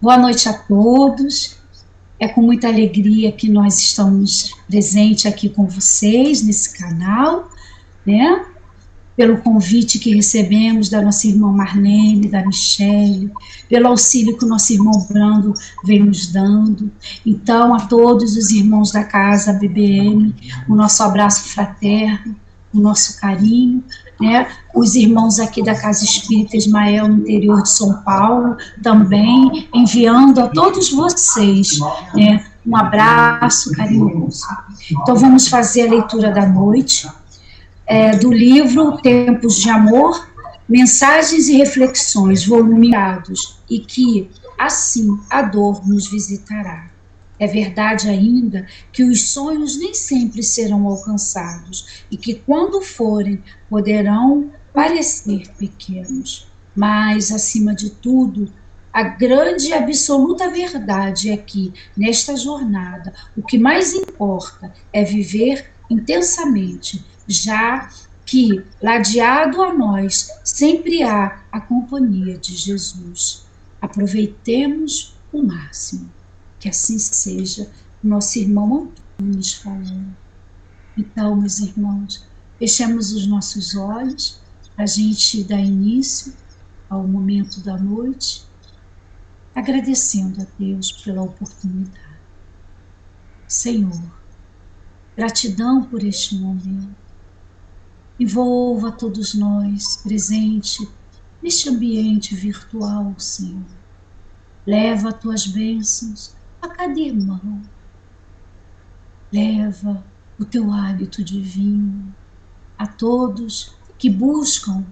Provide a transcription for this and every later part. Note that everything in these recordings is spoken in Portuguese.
Boa noite a todos. É com muita alegria que nós estamos presentes aqui com vocês nesse canal, né? Pelo convite que recebemos da nossa irmã Marlene, da Michele, pelo auxílio que o nosso irmão Brando vem nos dando. Então, a todos os irmãos da casa BBM, o nosso abraço fraterno, o nosso carinho, né? Os irmãos aqui da Casa Espírita Ismael, no interior de São Paulo, também enviando a todos vocês, né, um abraço carinhoso. Então, vamos fazer a leitura da noite, do livro Tempos de Amor, Mensagens e Reflexões, voluminados, e que, assim, a dor nos visitará. É verdade ainda que os sonhos nem sempre serão alcançados e que, quando forem, poderão parecer pequenos. Mas, acima de tudo, a grande e absoluta verdade é que, nesta jornada, o que mais importa é viver intensamente, já que, ladeado a nós, sempre há a companhia de Jesus. Aproveitemos o máximo. Que assim seja, nosso irmão Antônio nos falou. Então, meus irmãos, fechemos os nossos olhos para a gente dar início ao momento da noite, agradecendo a Deus pela oportunidade. Senhor, gratidão por este momento. Envolva todos nós presente neste ambiente virtual, Senhor. Leva as tuas bênçãos a cada irmão. Leva o teu hálito divino a todos que buscam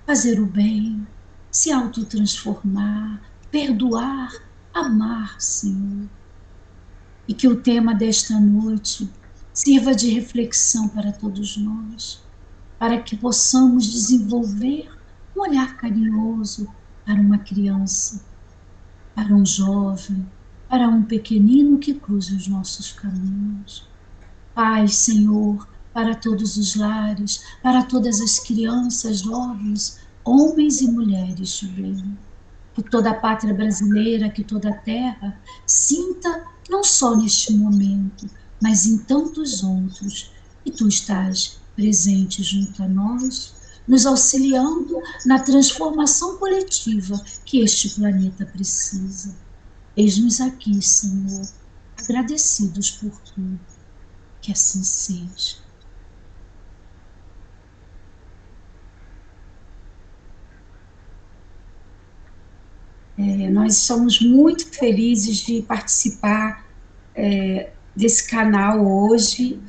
fazer o bem, se autotransformar, perdoar, amar, Senhor. E que o tema desta noite sirva de reflexão para todos nós, para que possamos desenvolver um olhar carinhoso para uma criança, para um jovem, para um pequenino que cruza os nossos caminhos. Paz, Senhor, para todos os lares, para todas as crianças, jovens, homens e mulheres, bem. Que toda a pátria brasileira, que toda a terra sinta, não só neste momento, mas em tantos outros, que tu estás presente junto a nós, nos auxiliando na transformação coletiva que este planeta precisa. Eis-nos aqui, Senhor, agradecidos por tudo. Que assim seja. Nós somos muito felizes de participar desse canal hoje,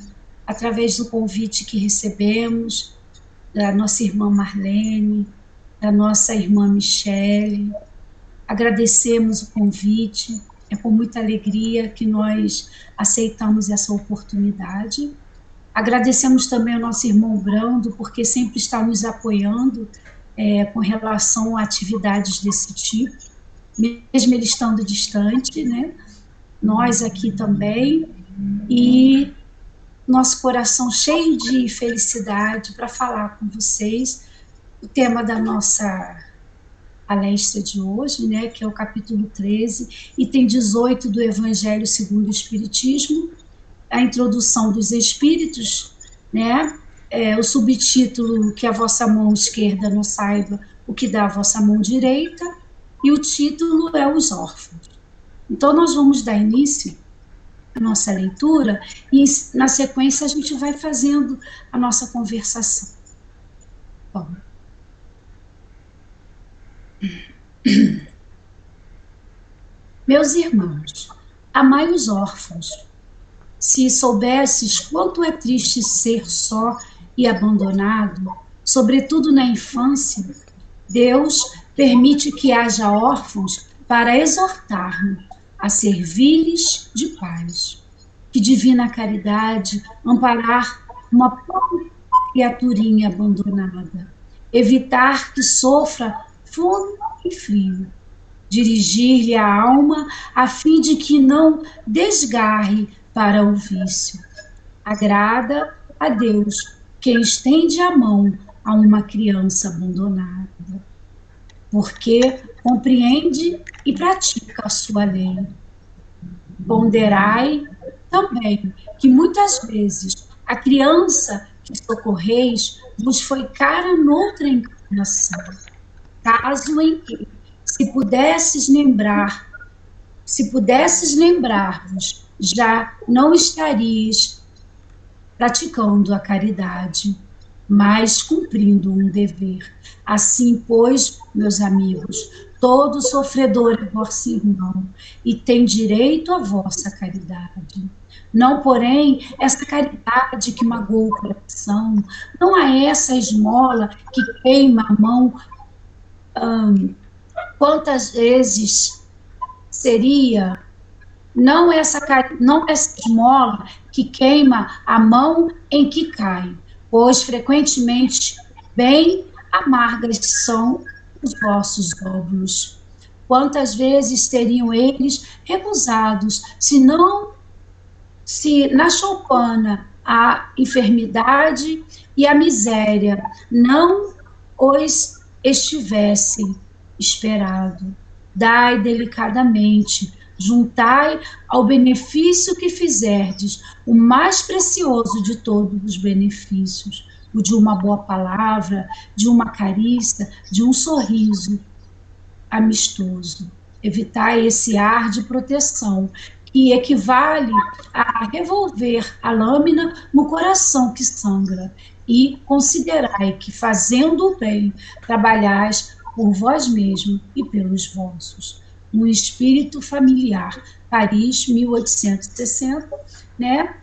através do convite que recebemos da nossa irmã Marlene, da nossa irmã Michele. Agradecemos o convite, é com muita alegria que nós aceitamos essa oportunidade. Agradecemos também ao nosso irmão Brando, porque sempre está nos apoiando com relação a atividades desse tipo, mesmo ele estando distante, né? Nós aqui também, e nosso coração cheio de felicidade para falar com vocês o tema da nossa palestra de hoje, né, que é o capítulo 13, item 18 do Evangelho segundo o Espiritismo, a introdução dos espíritos, né, o subtítulo que a vossa mão esquerda não saiba o que dá a vossa mão direita, e o título é Os Órfãos. Então, nós vamos dar início à nossa leitura e, na sequência, a gente vai fazendo a nossa conversação. Bom. Meus irmãos, amai os órfãos. Se soubesses quanto é triste ser só e abandonado, sobretudo na infância, Deus permite que haja órfãos para exortar-nos a servir-lhes de pais. Que divina caridade amparar uma pobre criaturinha abandonada, evitar que sofra fome e frio, dirigir-lhe a alma a fim de que não desgarre para o vício. Agrada a Deus quem estende a mão a uma criança abandonada, porque compreende e pratica a sua lei. Ponderai também que muitas vezes a criança que socorreis vos foi cara noutra encarnação, caso em que, se pudesses lembrar-vos, já não estarias praticando a caridade, mas cumprindo um dever. Assim, pois, meus amigos, todo sofredor é vosso irmão e tem direito à vossa caridade. Não, porém, essa caridade que magoa o coração, não há essa esmola que queima a mão. Quantas vezes seria não essa esmola que queima a mão em que cai, pois frequentemente bem amargas são os vossos óbulos. Quantas vezes teriam eles recusados, se na choupana a enfermidade e a miséria não os estivessem esperado. Dai delicadamente, juntai ao benefício que fizerdes o mais precioso de todos os benefícios, o de uma boa palavra, de uma carícia, de um sorriso amistoso. Evitai esse ar de proteção, que equivale a revolver a lâmina no coração que sangra, e considerai que, fazendo o bem, trabalhais por vós mesmo e pelos vossos. Um espírito familiar, Paris, 1860, né?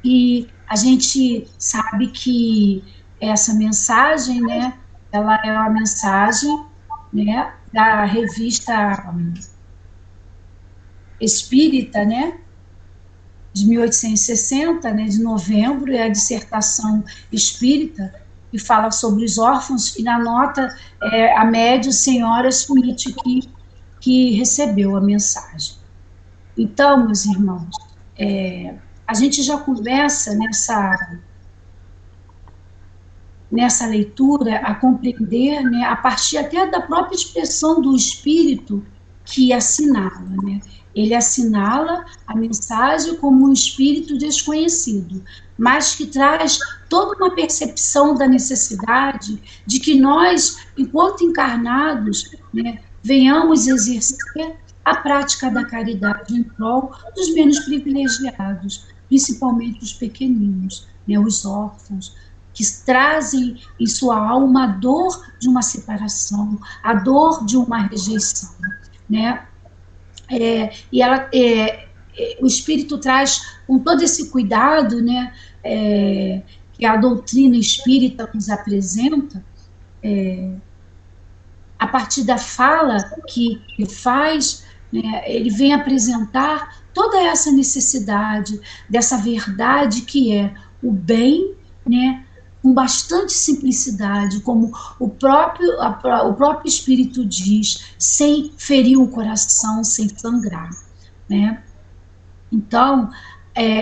E a gente sabe que essa mensagem, né, ela é uma mensagem, né, da revista Espírita, né, de 1860, né, de novembro, é a dissertação espírita, que fala sobre os órfãos, e na nota a médium senhora Smith que recebeu a mensagem. Então, meus irmãos, a gente já começa nessa leitura a compreender, né, a partir até da própria expressão do espírito que assinala, né? Ele assinala a mensagem como um espírito desconhecido, mas que traz toda uma percepção da necessidade de que nós, enquanto encarnados, né, venhamos exercer a prática da caridade em prol dos menos privilegiados, principalmente os pequeninos, né, os órfãos, que trazem em sua alma a dor de uma separação, a dor de uma rejeição, né? O Espírito traz com todo esse cuidado, né, que a doutrina espírita nos apresenta, a partir da fala que faz, né, ele vem apresentar toda essa necessidade, dessa verdade que é o bem, né, com bastante simplicidade, como o próprio Espírito diz, sem ferir o coração, sem sangrar, né? Então,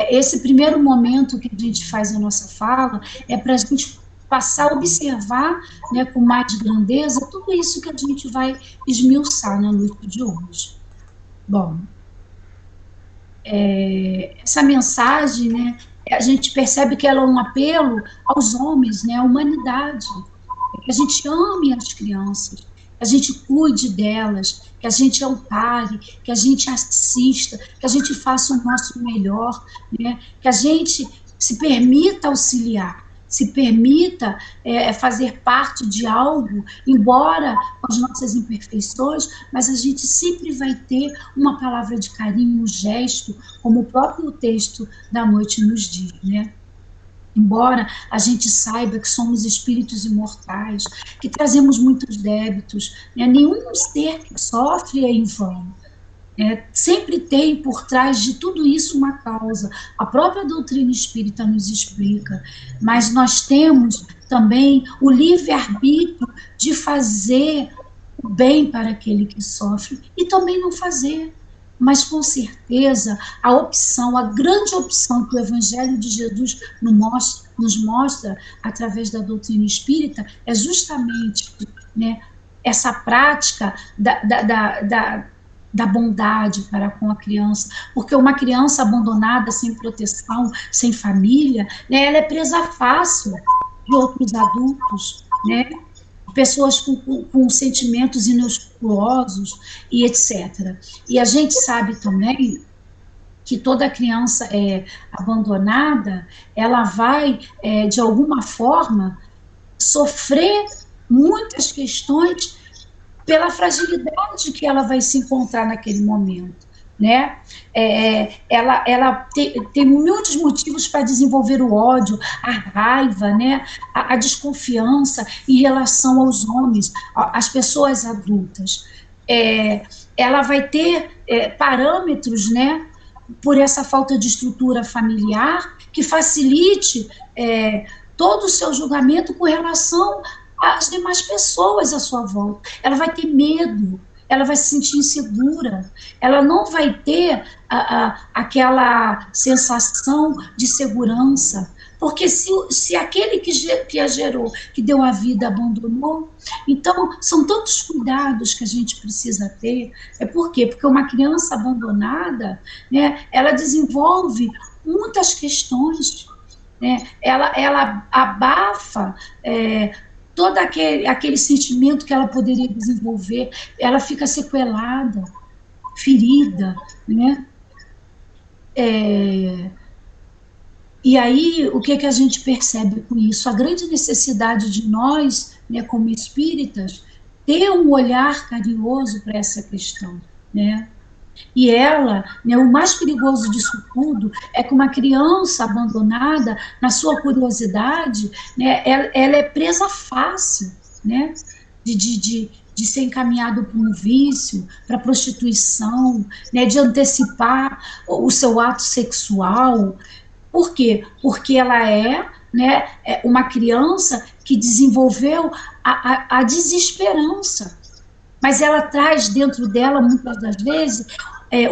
esse primeiro momento que a gente faz a nossa fala é para a gente passar a observar, né, com mais grandeza tudo isso que a gente vai esmiuçar na noite de hoje. Bom, essa mensagem, né, a gente percebe que ela é um apelo aos homens, né, à humanidade, que a gente ame as crianças, que a gente cuide delas, que a gente ampare, que a gente assista, que a gente faça o nosso melhor, né, que a gente se permita auxiliar, se permita fazer parte de algo, embora com as nossas imperfeições, mas a gente sempre vai ter uma palavra de carinho, um gesto, como o próprio texto da noite nos diz, né? Embora a gente saiba que somos espíritos imortais, que trazemos muitos débitos, né? Nenhum ser que sofre é em vão. Sempre tem por trás de tudo isso uma causa. A própria doutrina espírita nos explica, mas nós temos também o livre-arbítrio de fazer o bem para aquele que sofre e também não fazer. Mas com certeza a opção, a grande opção que o Evangelho de Jesus nos mostra através da doutrina espírita é justamente, né, essa prática da bondade para com a criança, porque uma criança abandonada, sem proteção, sem família, né, ela é presa fácil de outros adultos, né, pessoas com sentimentos inescruosos e etc. E a gente sabe também que toda criança abandonada, ela vai, de alguma forma, sofrer muitas questões pela fragilidade que ela vai se encontrar naquele momento, né? Ela tem muitos motivos para desenvolver o ódio, a raiva, né? A desconfiança em relação aos homens, às pessoas adultas. Ela vai ter parâmetros, né? Por essa falta de estrutura familiar que facilite todo o seu julgamento com relação às demais pessoas à sua volta. Ela vai ter medo, ela vai se sentir insegura, ela não vai ter aquela sensação de segurança, porque se aquele que a gerou, que deu a vida, abandonou, então são tantos cuidados que a gente precisa ter. Por quê? Porque uma criança abandonada, né, ela desenvolve muitas questões, né, ela abafa todo aquele sentimento que ela poderia desenvolver, ela fica sequelada, ferida, né? E aí, o que a gente percebe com isso? A grande necessidade de nós, né, como espíritas, ter um olhar carinhoso para essa questão, né? E ela, né, o mais perigoso disso tudo é que uma criança abandonada, na sua curiosidade, né, ela é presa fácil, né, de ser encaminhado para um vício, para prostituição, né, de antecipar o seu ato sexual. Por quê? Porque ela né, uma criança que desenvolveu a desesperança, mas ela traz dentro dela, muitas das vezes,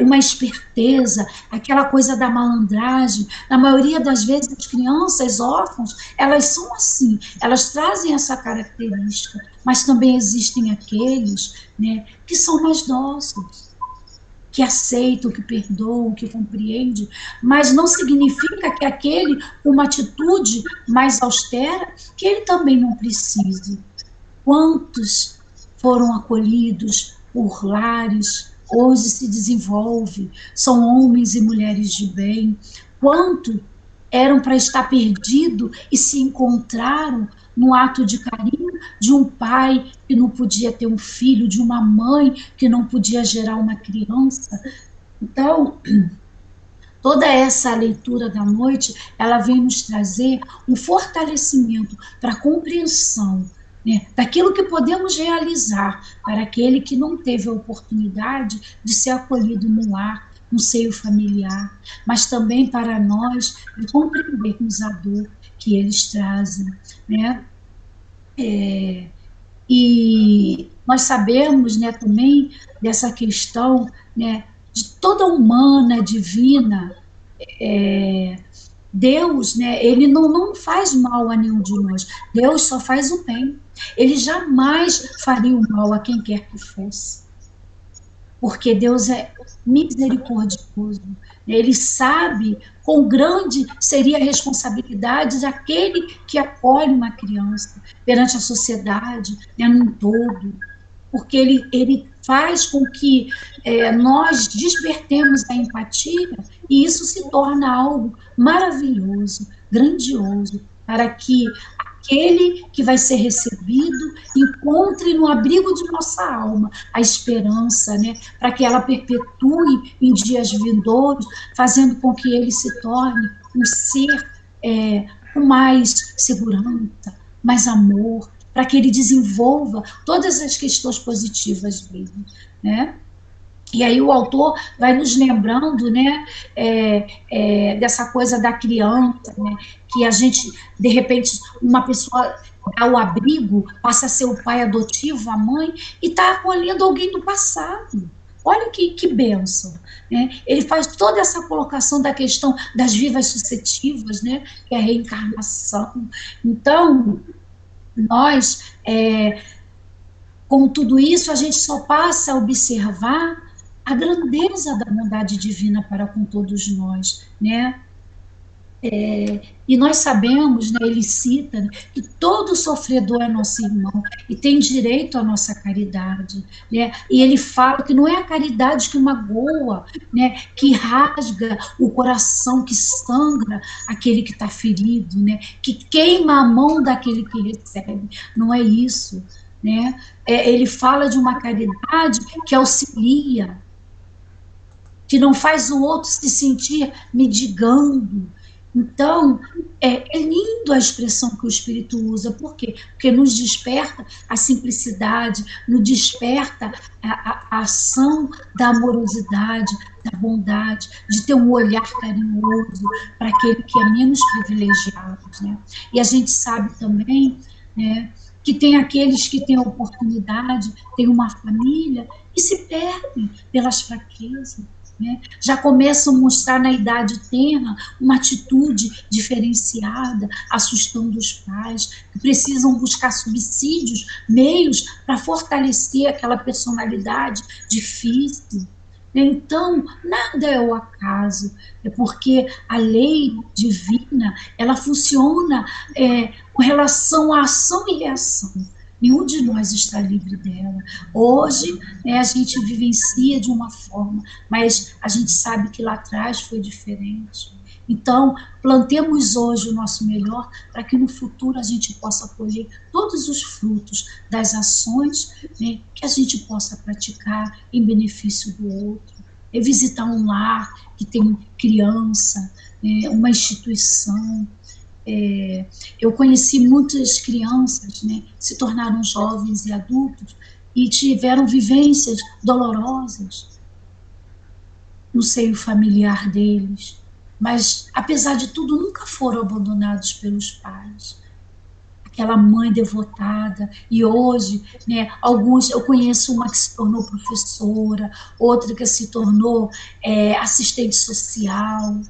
uma esperteza, aquela coisa da malandragem. Na maioria das vezes, as crianças órfãs, elas são assim, elas trazem essa característica, mas também existem aqueles, né, que são mais dóceis, que aceitam, que perdoam, que compreendem, mas não significa que aquele, com uma atitude mais austera, que ele também não precise. Quantos foram acolhidos por lares, hoje se desenvolve, são homens e mulheres de bem, quanto eram para estar perdido e se encontraram no ato de carinho de um pai que não podia ter um filho, de uma mãe que não podia gerar uma criança. Então, toda essa leitura da noite, ela vem nos trazer um fortalecimento para a compreensão, né, daquilo que podemos realizar para aquele que não teve a oportunidade de ser acolhido no lar, no seio familiar, mas também para nós compreendermos a dor que eles trazem, né? E nós sabemos, né, também dessa questão, né, de toda humana, divina, Deus, né, ele não faz mal a nenhum de nós, Deus só faz o bem, ele jamais faria o mal a quem quer que fosse, porque Deus é misericordioso, ele sabe quão grande seria a responsabilidade daquele que acolhe uma criança perante a sociedade, né, num todo, porque ele faz com que nós despertemos a empatia e isso se torna algo maravilhoso, grandioso, para que aquele que vai ser recebido encontre no abrigo de nossa alma a esperança, né, para que ela perpetue em dias vindouros, fazendo com que ele se torne um ser com mais segurança, mais amor, para que ele desenvolva todas as questões positivas dele, né? E aí o autor vai nos lembrando, né, dessa coisa da criança, né, que a gente, de repente, uma pessoa dá o abrigo, passa a ser o pai adotivo, a mãe, e está acolhendo alguém do passado. Olha que bênção, né? Ele faz toda essa colocação da questão das vivas sucessivas, né, que é a reencarnação. Então, nós Com tudo isso, a gente só passa a observar a grandeza da bondade divina para com todos nós, né? E nós sabemos, né, ele cita, né, que todo sofredor é nosso irmão e tem direito à nossa caridade, né? E ele fala que não é a caridade que magoa, né, que rasga o coração, que sangra aquele que está ferido, né, que queima a mão daquele que recebe. Não é isso, né? Ele fala de uma caridade que auxilia, que não faz o outro se sentir mendigando. Então, é lindo a expressão que o Espírito usa. Por quê? Porque nos desperta a simplicidade, nos desperta a ação da amorosidade, da bondade, de ter um olhar carinhoso para aquele que é menos privilegiado, né? E a gente sabe também, né, que tem aqueles que têm a oportunidade, têm uma família, e se perdem pelas fraquezas, né? Já começam a mostrar na idade tenra uma atitude diferenciada, assustando os pais, que precisam buscar subsídios, meios para fortalecer aquela personalidade difícil. Então, nada é o acaso, é porque a lei divina, ela funciona com relação à ação e reação. Nenhum de nós está livre dela. Hoje, a gente vivencia de uma forma, mas a gente sabe que lá atrás foi diferente. Então, plantemos hoje o nosso melhor para que no futuro a gente possa colher todos os frutos das ações, né, que a gente possa praticar em benefício do outro. É visitar um lar que tem criança, uma instituição. Eu conheci muitas crianças, né, que se tornaram jovens e adultos e tiveram vivências dolorosas no seio familiar deles, mas, apesar de tudo, nunca foram abandonados pelos pais. Aquela mãe devotada, e hoje, né, alguns, eu conheço uma que se tornou professora, outra que se tornou assistente social,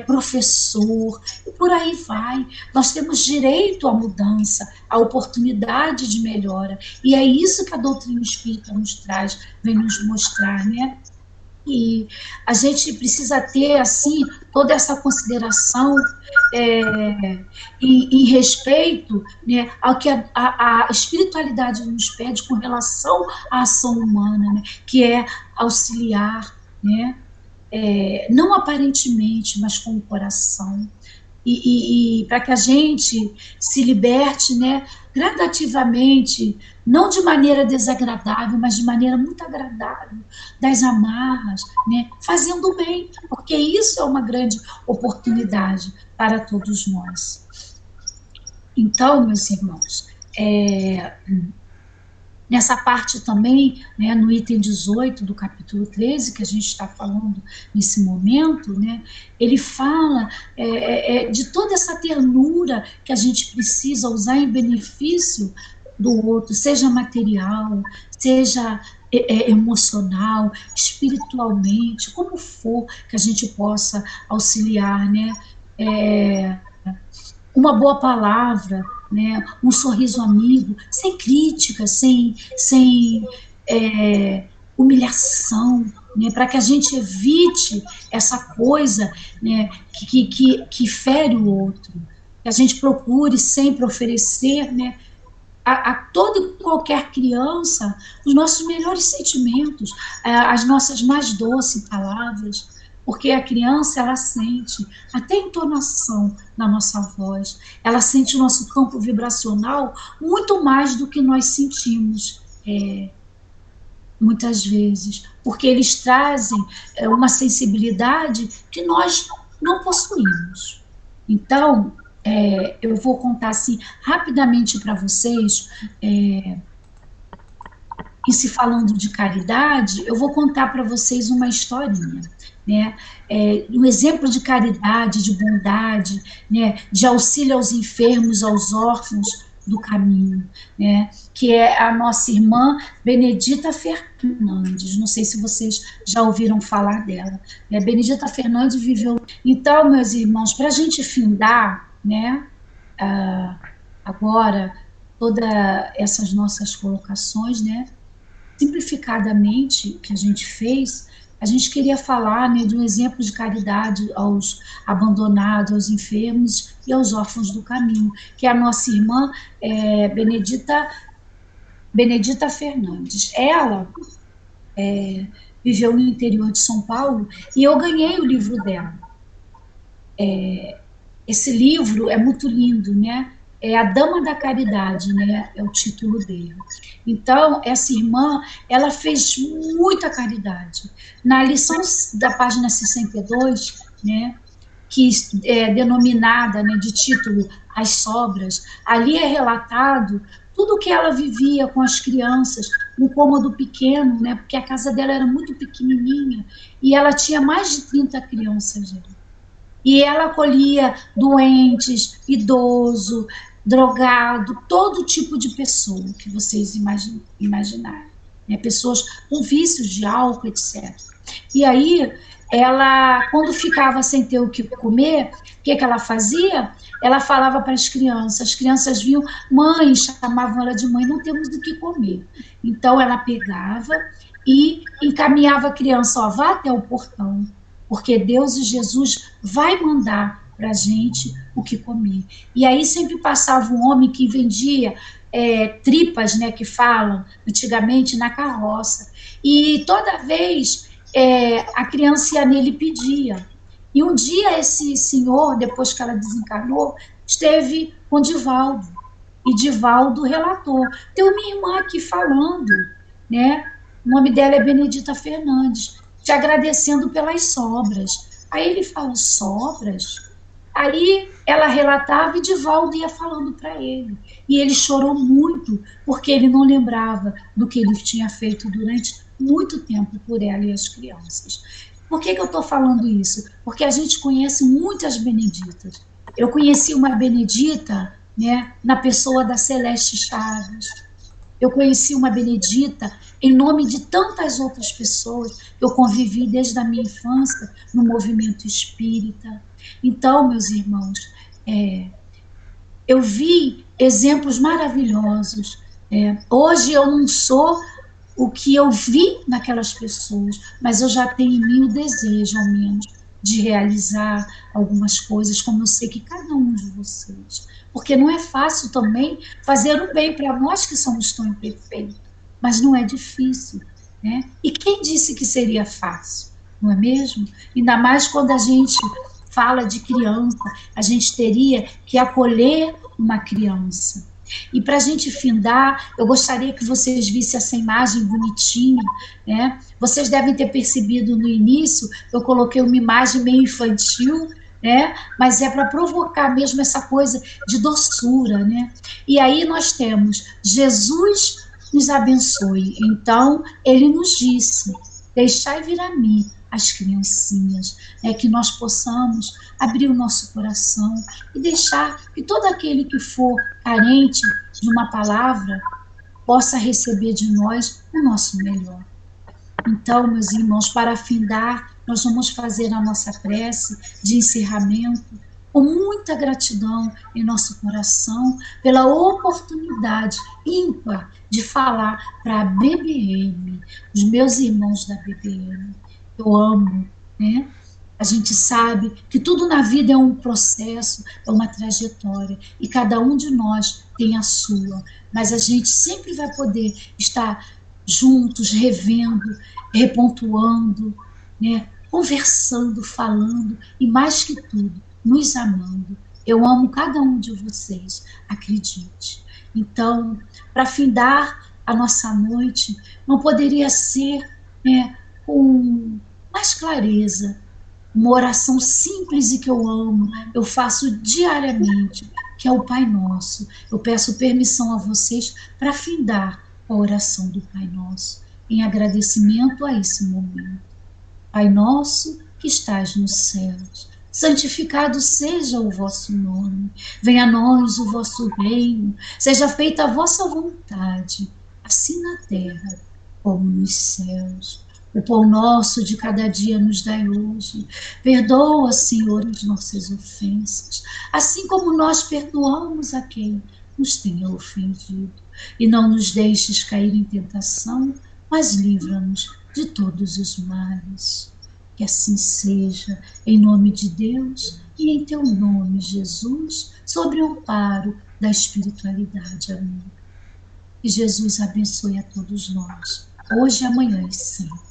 professor, e por aí vai. Nós temos direito à mudança, à oportunidade de melhora, e é isso que a doutrina espírita nos traz, vem nos mostrar, né? E a gente precisa ter, assim, toda essa consideração e respeito, né, ao que a espiritualidade nos pede com relação à ação humana, né, que é auxiliar, né, não aparentemente, mas com o coração. E para que a gente se liberte, né, gradativamente, não de maneira desagradável, mas de maneira muito agradável, das amarras, né, fazendo bem, porque isso é uma grande oportunidade para todos nós. Então, meus irmãos, nessa parte também, né, no item 18 do capítulo 13, que a gente está falando nesse momento, né, ele fala de toda essa ternura que a gente precisa usar em benefício do outro, seja material, seja emocional, espiritualmente, como for que a gente possa auxiliar, né, uma boa palavra, né, um sorriso amigo, sem crítica, sem humilhação, né, para que a gente evite essa coisa, né, que fere o outro, que a gente procure sempre oferecer, né, a toda e qualquer criança os nossos melhores sentimentos, as nossas mais doces palavras, porque a criança, ela sente até a entonação na nossa voz, ela sente o nosso campo vibracional muito mais do que nós sentimos, muitas vezes, porque eles trazem uma sensibilidade que nós não possuímos. Então, eu vou contar assim rapidamente para vocês, em se falando de caridade, eu vou contar para vocês uma historinha, né? Um exemplo de caridade, de bondade, né? De auxílio aos enfermos, aos órfãos do caminho, né? Que é a nossa irmã Benedita Fernandes. Não sei se vocês já ouviram falar dela, né? Benedita Fernandes viveu. Então, meus irmãos, para a gente findar, né? Agora, todas essas nossas colocações, né? Simplificadamente, que a gente fez, a gente queria falar, né, de um exemplo de caridade aos abandonados, aos enfermos e aos órfãos do caminho, que é a nossa irmã Benedita Fernandes. Ela viveu no interior de São Paulo e eu ganhei o livro dela. Esse livro é muito lindo, né? É A Dama da Caridade, né? É o título dele. Então, essa irmã, ela fez muita caridade. Na lição da página 62, né? Que é denominada, né, de título As Sobras, ali é relatado tudo o que ela vivia com as crianças, um cômodo pequeno, né? Porque a casa dela era muito pequenininha e ela tinha mais de 30 crianças, gente. E ela acolhia doentes, idoso, drogado, todo tipo de pessoa que vocês imaginarem. Né? Pessoas com vícios de álcool, etc. E aí, ela, quando ficava sem ter o que comer, o que ela fazia? Ela falava para as crianças vinham, mãe, chamavam ela de mãe, não temos o que comer. Então, ela pegava e encaminhava a criança, ó, vá até o portão, porque Deus e Jesus vai mandar para a gente o que comer. E aí sempre passava um homem que vendia tripas, né, que falam antigamente, na carroça. E toda vez a criança ia nele e pedia. E um dia esse senhor, depois que ela desencarnou, esteve com Divaldo. E Divaldo relatou, tem uma irmã aqui falando, né? O nome dela é Benedita Fernandes, te agradecendo pelas sobras. Aí ele fala, sobras? Aí ela relatava e Divaldo ia falando para ele. E ele chorou muito, porque ele não lembrava do que ele tinha feito durante muito tempo por ela e as crianças. Por que eu estou falando isso? Porque a gente conhece muitas Beneditas. Eu conheci uma Benedita, né, na pessoa da Celeste Chaves. Eu conheci uma Benedita em nome de tantas outras pessoas que eu convivi desde a minha infância no movimento espírita. Então, meus irmãos, eu vi exemplos maravilhosos. Hoje eu não sou o que eu vi naquelas pessoas, mas eu já tenho em mim o desejo, ao menos, de realizar algumas coisas, como eu sei que cada um de vocês. Porque não é fácil também fazer o bem para nós que somos tão imperfeitos, mas não é difícil, né? E quem disse que seria fácil, não é mesmo? Ainda mais quando a gente fala de criança, a gente teria que acolher uma criança. E para a gente findar, eu gostaria que vocês vissem essa imagem bonitinha, né? Vocês devem ter percebido no início, eu coloquei uma imagem meio infantil, né? Mas é para provocar mesmo essa coisa de doçura, né? E aí nós temos Jesus nos abençoe. Então, ele nos disse, deixai vir a mim as criancinhas, que nós possamos abrir o nosso coração e deixar que todo aquele que for carente de uma palavra possa receber de nós o nosso melhor. Então, meus irmãos, para findar, nós vamos fazer a nossa prece de encerramento com muita gratidão em nosso coração pela oportunidade ímpar de falar para a BBM, os meus irmãos da BBM. Eu amo, né? A gente sabe que tudo na vida é um processo, é uma trajetória, e cada um de nós tem a sua, mas a gente sempre vai poder estar juntos, revendo, repontuando, né? Conversando, falando, e mais que tudo, nos amando. Eu amo cada um de vocês, acredite. Então, para findar a nossa noite, não poderia ser, né, com mais clareza, uma oração simples e que eu amo, eu faço diariamente, que é o Pai Nosso. Eu peço permissão a vocês para findar a oração do Pai Nosso, em agradecimento a esse momento. Pai nosso que estás nos céus, santificado seja o vosso nome, venha a nós o vosso reino, seja feita a vossa vontade, assim na terra como nos céus. O pão nosso de cada dia nos dai hoje. Perdoa, Senhor, as nossas ofensas, assim como nós perdoamos a quem nos tenha ofendido. E não nos deixes cair em tentação, mas livra-nos de todos os males. Que assim seja, em nome de Deus e em teu nome, Jesus, sobre o amparo da espiritualidade amiga. Que Jesus abençoe a todos nós, hoje, amanhã e sempre.